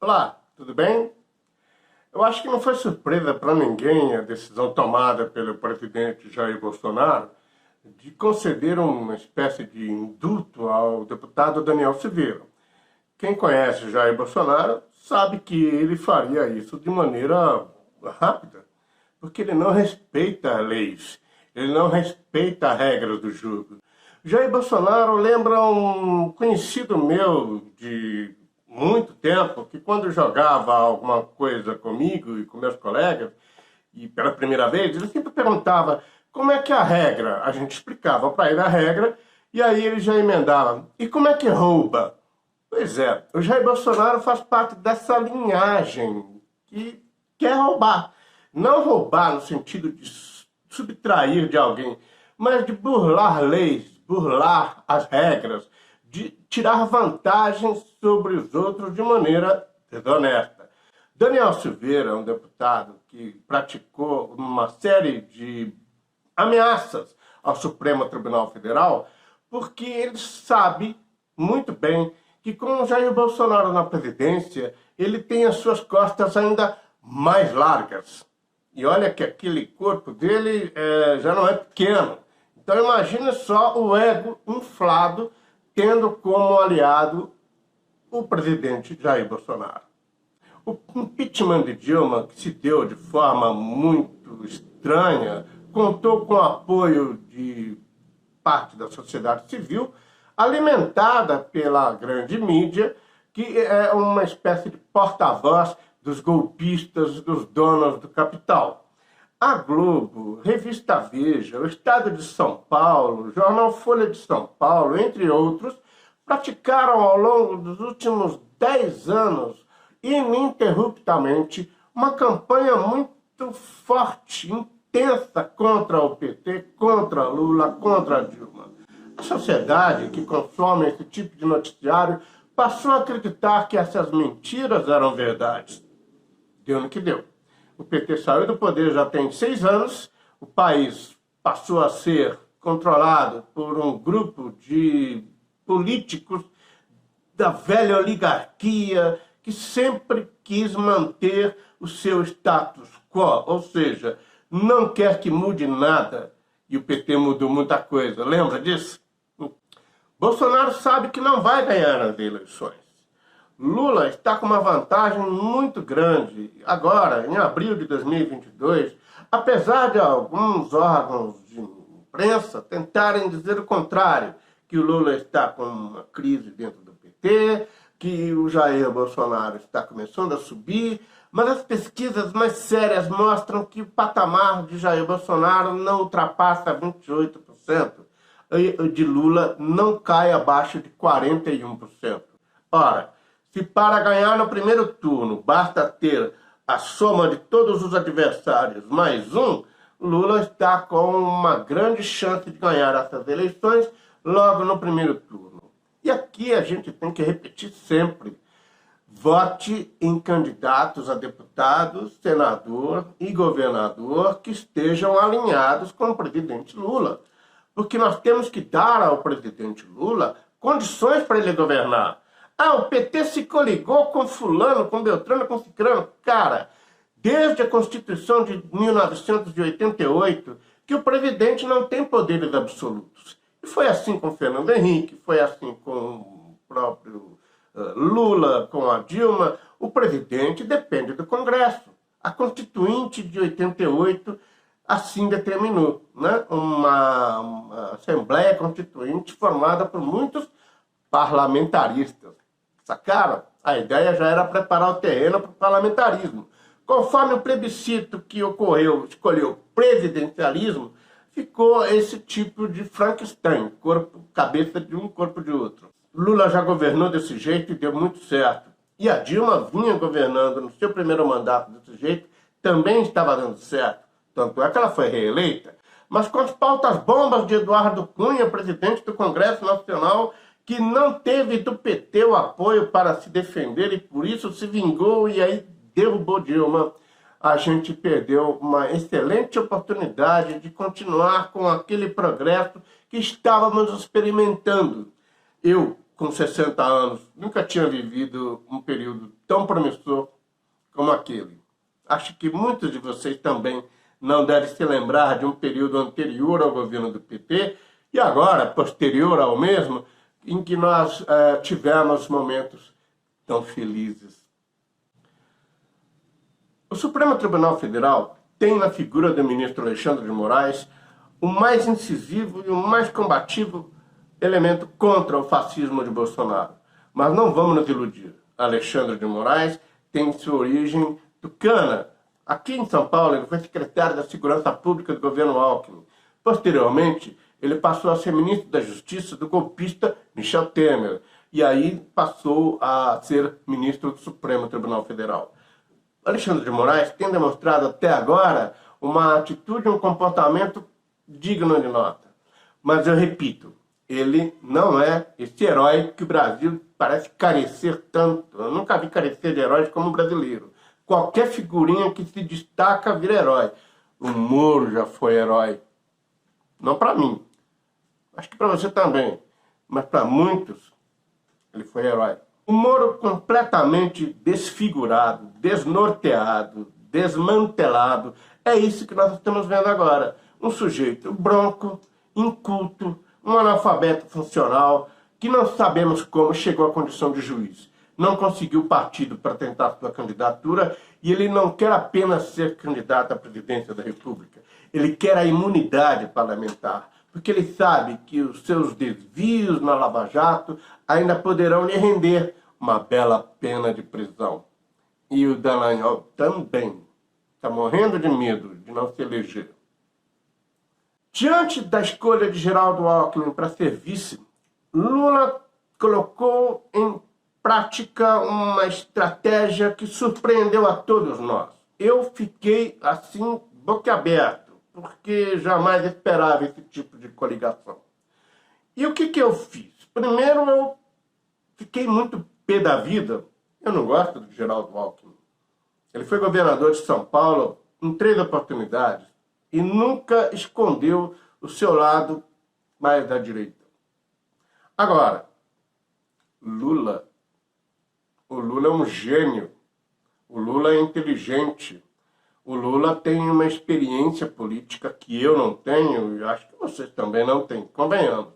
Olá, tudo bem? Eu acho que não foi surpresa para ninguém a decisão tomada pelo presidente Jair Bolsonaro de conceder uma espécie de indulto ao deputado Daniel Silveira. Quem conhece Jair Bolsonaro sabe que ele faria isso de maneira rápida, porque ele não respeita leis, ele não respeita a regra do jogo. Jair Bolsonaro lembra um conhecido meu de muito tempo, que quando jogava alguma coisa comigo e com meus colegas, e pela primeira vez, ele sempre perguntava como é que é a regra. A gente explicava para ele a regra, e aí ele já emendava. E como é que rouba? Pois é, o Jair Bolsonaro faz parte dessa linhagem que quer roubar. Não roubar no sentido de subtrair de alguém, mas de burlar leis, burlar as regras, de tirar vantagens sobre os outros de maneira desonesta. Daniel Silveira é um deputado que praticou uma série de ameaças ao Supremo Tribunal Federal, porque ele sabe muito bem que com o Jair Bolsonaro na presidência, ele tem as suas costas ainda mais largas. E olha que aquele corpo dele já não é pequeno. Então imagine só o ego inflado tendo como aliado o presidente Jair Bolsonaro. O impeachment de Dilma, que se deu de forma muito estranha, contou com o apoio de parte da sociedade civil, alimentada pela grande mídia, que é uma espécie de porta-voz dos golpistas, dos donos do capital. A Globo, Revista Veja, o Estado de São Paulo, Jornal Folha de São Paulo, entre outros, praticaram ao longo dos últimos 10 anos, ininterruptamente, uma campanha muito forte, intensa contra o PT, contra Lula, contra Dilma. A sociedade que consome esse tipo de noticiário passou a acreditar que essas mentiras eram verdades. Deu no que deu. O PT saiu do poder já tem 6 anos, o país passou a ser controlado por um grupo de políticos da velha oligarquia que sempre quis manter o seu status quo, ou seja, não quer que mude nada. E o PT mudou muita coisa, lembra disso? Bolsonaro sabe que não vai ganhar as eleições. Lula está com uma vantagem muito grande agora, em abril de 2022, apesar de alguns órgãos de imprensa tentarem dizer o contrário, que o Lula está com uma crise dentro do PT, que o Jair Bolsonaro está começando a subir, mas as pesquisas mais sérias mostram que o patamar de Jair Bolsonaro não ultrapassa 28%, e de Lula não cai abaixo de 41%. Ora, se para ganhar no primeiro turno basta ter a soma de todos os adversários mais um, Lula está com uma grande chance de ganhar essas eleições logo no primeiro turno. E aqui a gente tem que repetir sempre: vote em candidatos a deputado, senador e governador que estejam alinhados com o presidente Lula. Porque nós temos que dar ao presidente Lula condições para ele governar. Ah, o PT se coligou com fulano, com Beltrano, com Cicrano. Cara, desde a Constituição de 1988, que o presidente não tem poderes absolutos. E foi assim com Fernando Henrique, foi assim com o próprio Lula, com a Dilma. O presidente depende do Congresso. A Constituinte de 88 assim determinou, né? Uma Assembleia Constituinte formada por muitos parlamentaristas. Sacaram? A ideia já era preparar o terreno para o parlamentarismo. Conforme o plebiscito que ocorreu, escolheu presidencialismo, ficou esse tipo de Frankenstein, cabeça de um, corpo de outro. Lula já governou desse jeito e deu muito certo. E a Dilma vinha governando no seu primeiro mandato desse jeito, também estava dando certo. Tanto é que ela foi reeleita. Mas com as pautas bombas de Eduardo Cunha, presidente do Congresso Nacional, que não teve do PT o apoio para se defender e por isso se vingou e aí derrubou Dilma, a gente perdeu uma excelente oportunidade de continuar com aquele progresso que estávamos experimentando. Eu com 60 anos, nunca tinha vivido um período tão promissor como aquele. Acho que muitos de vocês também não devem se lembrar de um período anterior ao governo do PT e agora, posterior ao mesmo, em que nós tivemos momentos tão felizes. O Supremo Tribunal Federal tem na figura do ministro Alexandre de Moraes o mais incisivo e o mais combativo elemento contra o fascismo de Bolsonaro. Mas não vamos nos iludir. Alexandre de Moraes tem sua origem tucana. Aqui em São Paulo, ele foi secretário da Segurança Pública do governo Alckmin. Posteriormente, ele passou a ser ministro da Justiça do golpista Michel Temer. E aí passou a ser ministro do Supremo Tribunal Federal. Alexandre de Moraes tem demonstrado até agora uma atitude e um comportamento digno de nota. Mas eu repito, ele não é esse herói que o Brasil parece carecer tanto. Eu nunca vi carecer de heróis como o brasileiro. Qualquer figurinha que se destaca vira herói. O Moro já foi herói. Não para mim. Acho que para você também. Mas para muitos, ele foi herói. O Moro completamente desfigurado, desnorteado, desmantelado. É isso que nós estamos vendo agora. Um sujeito bronco, inculto, um analfabeto funcional, que não sabemos como chegou à condição de juiz. Não conseguiu partido para tentar sua candidatura e ele não quer apenas ser candidato à presidência da República. Ele quer a imunidade parlamentar, porque ele sabe que os seus desvios na Lava Jato ainda poderão lhe render uma bela pena de prisão. E o Dallagnol também está morrendo de medo de não se eleger. Diante da escolha de Geraldo Alckmin para ser vice, Lula colocou em prática uma estratégia que surpreendeu a todos nós. Eu fiquei assim, boquiaberto, porque jamais esperava esse tipo de coligação. E o que eu fiz? Primeiro, eu fiquei muito pé da vida. Eu não gosto do Geraldo Alckmin. Ele foi governador de São Paulo em 3 oportunidades e nunca escondeu o seu lado mais da direita. Agora, o Lula é um gênio. O Lula é inteligente. O Lula tem uma experiência política que eu não tenho e acho que vocês também não têm. Convenhamos.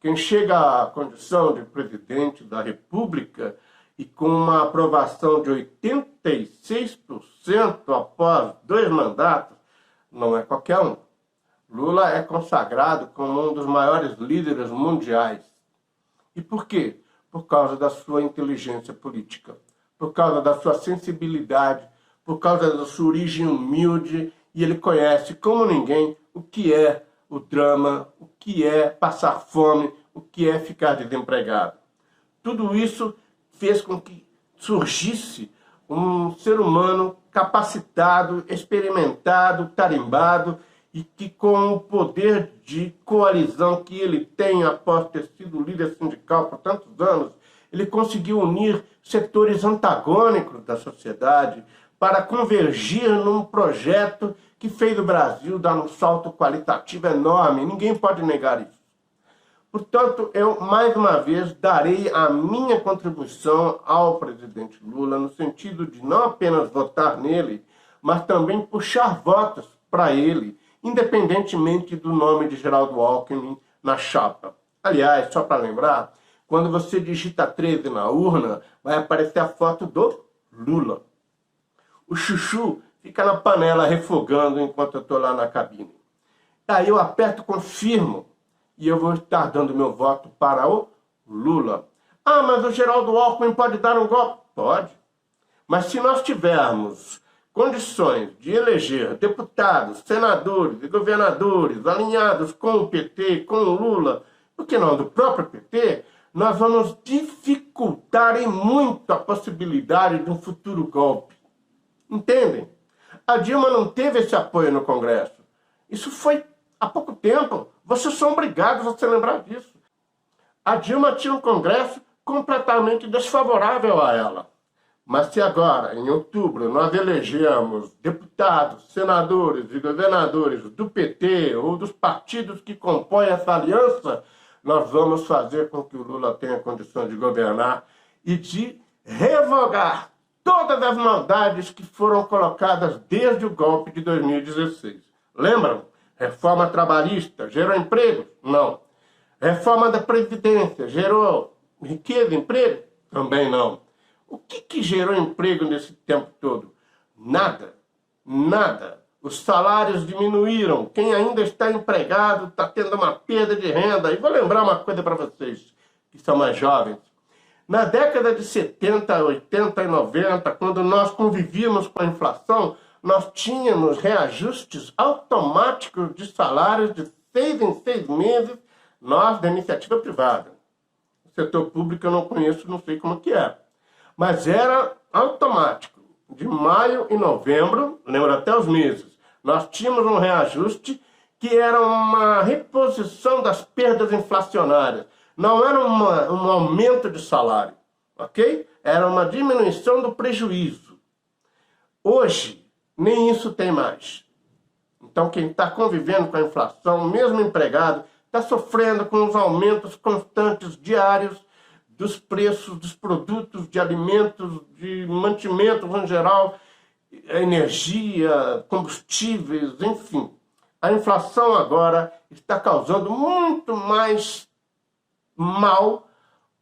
Quem chega à condição de presidente da República e com uma aprovação de 86% após 2 mandatos, não é qualquer um. Lula é consagrado como um dos maiores líderes mundiais. E por quê? Por causa da sua inteligência política, por causa da sua sensibilidade, por causa da sua origem humilde, e ele conhece como ninguém o que é o drama, o que é passar fome, o que é ficar desempregado. Tudo isso fez com que surgisse um ser humano capacitado, experimentado, tarimbado, e que com o poder de coalizão que ele tem após ter sido líder sindical por tantos anos, ele conseguiu unir setores antagônicos da sociedade para convergir num projeto que fez o Brasil dar um salto qualitativo enorme. Ninguém pode negar isso. Portanto, eu, mais uma vez, darei a minha contribuição ao presidente Lula no sentido de não apenas votar nele, mas também puxar votos para ele, independentemente do nome de Geraldo Alckmin na chapa. Aliás, só para lembrar, quando você digita 13 na urna, vai aparecer a foto do Lula. O chuchu fica na panela refogando enquanto eu estou lá na cabine. Aí eu aperto confirmo e eu vou estar dando meu voto para o Lula. Ah, mas o Geraldo Alckmin pode dar um golpe? Pode. Mas se nós tivermos condições de eleger deputados, senadores e governadores alinhados com o PT, com o Lula, por que não do próprio PT, nós vamos dificultar em muito a possibilidade de um futuro golpe. Entendem? A Dilma não teve esse apoio no Congresso. Isso foi há pouco tempo. Vocês são obrigados a se lembrar disso. A Dilma tinha um Congresso completamente desfavorável a ela. Mas se agora, em outubro, nós elegemos deputados, senadores e governadores do PT ou dos partidos que compõem essa aliança, nós vamos fazer com que o Lula tenha condições de governar e de revogar todas as maldades que foram colocadas desde o golpe de 2016. Lembram? Reforma trabalhista gerou emprego? Não. Reforma da Previdência gerou riqueza, emprego? Também não. O que gerou emprego nesse tempo todo? Nada. Nada. Os salários diminuíram. Quem ainda está empregado está tendo uma perda de renda. E vou lembrar uma coisa para vocês, que são mais jovens. Na década de 70, 80 e 90, quando nós convivíamos com a inflação, nós tínhamos reajustes automáticos de salários de 6 em 6 meses, nós da iniciativa privada. O setor público eu não conheço, não sei como que é. Mas era automático. De maio e novembro, lembro até os meses, nós tínhamos um reajuste que era uma reposição das perdas inflacionárias. Não era um aumento de salário, ok? Era uma diminuição do prejuízo. Hoje, nem isso tem mais. Então, quem está convivendo com a inflação, mesmo empregado, está sofrendo com os aumentos constantes diários dos preços dos produtos, de alimentos, de mantimentos em geral, energia, combustíveis, enfim. A inflação agora está causando muito mais mal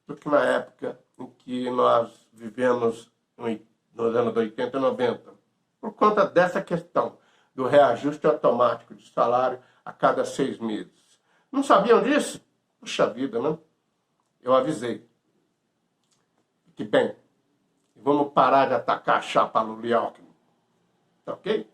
do que na época em que nós vivemos nos anos 80 e 90, por conta dessa questão do reajuste automático de salário a cada 6 meses. Não sabiam disso? Puxa vida, né? Eu avisei. Que bem, vamos parar de atacar a chapa Lula e Alckmin, tá ok?